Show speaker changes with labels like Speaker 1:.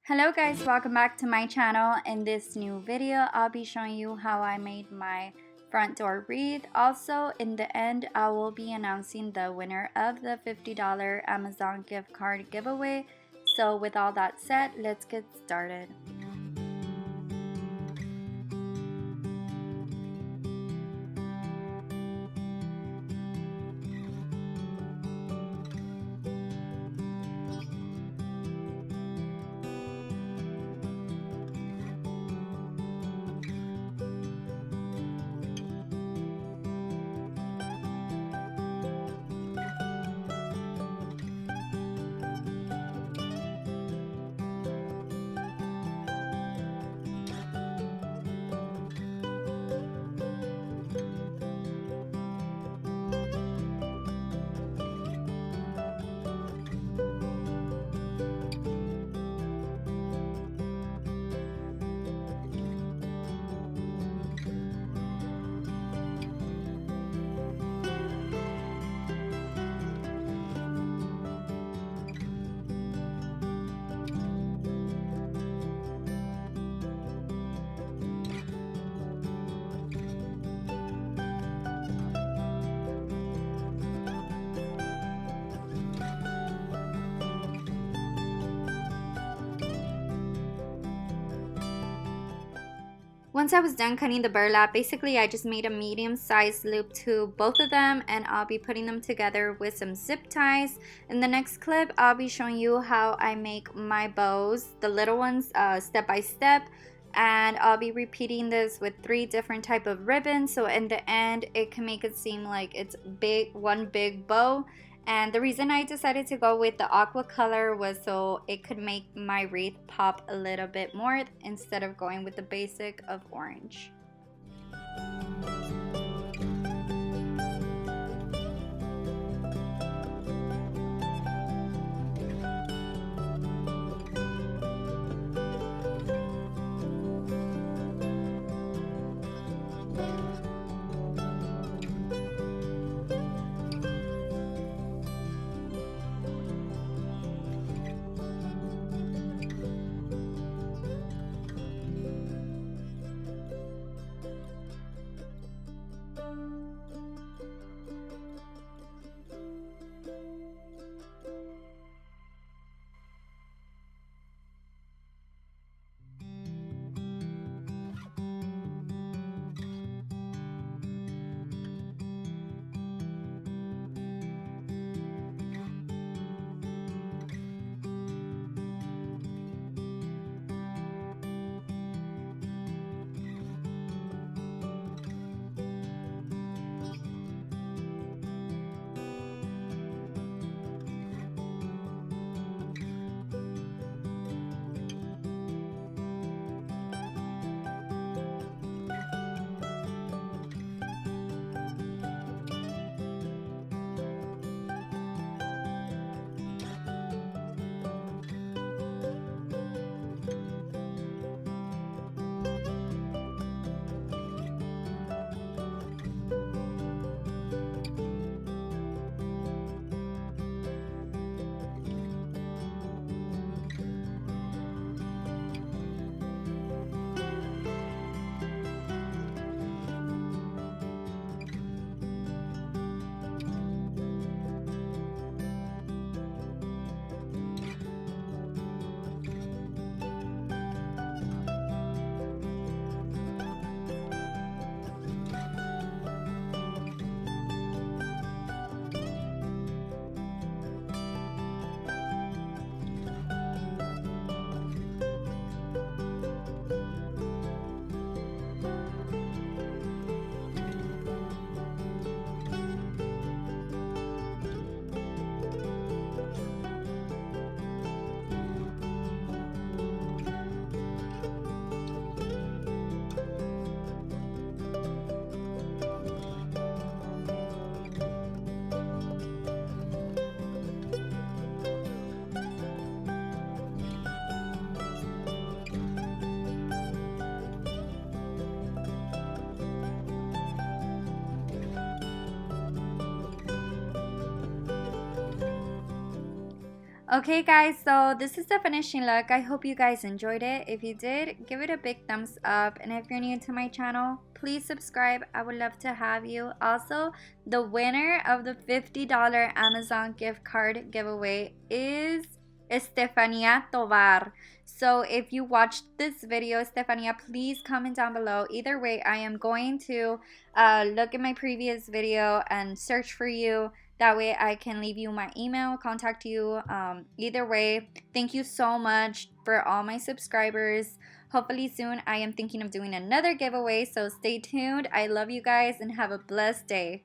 Speaker 1: Hello guys, welcome back to my channel. In this new video, I'll be showing you how I made my front door wreath. Also, in the end, I will be announcing the winner of the $50 Amazon gift card giveaway. So with all that said, let's get started. Once I was done cutting the burlap, basically I just made a medium-sized loop to both of them, and I'll be putting them together with some zip ties. In the next clip, I'll be showing you how I make my bows, the little ones, step by step, and I'll be repeating this with 3 different type of ribbons, so in the end it can make it seem like it's one big bow. And the reason I decided to go with the aqua color was so it could make my wreath pop a little bit more instead of going with the basic of orange. Okay guys, so this is the finishing look. I hope you guys enjoyed it. If you did, give it a big thumbs up. And if you're new to my channel, please subscribe. I would love to have you. Also, the winner of the $50 Amazon gift card giveaway is Estefania Tovar. So if you watched this video, Estefania, please comment down below. Either way, I am going to look at my previous video and search for you. That way I can leave you my email, contact you. Either way, thank you so much for all my subscribers. Hopefully soon I am thinking of doing another giveaway, so stay tuned. I love you guys and have a blessed day.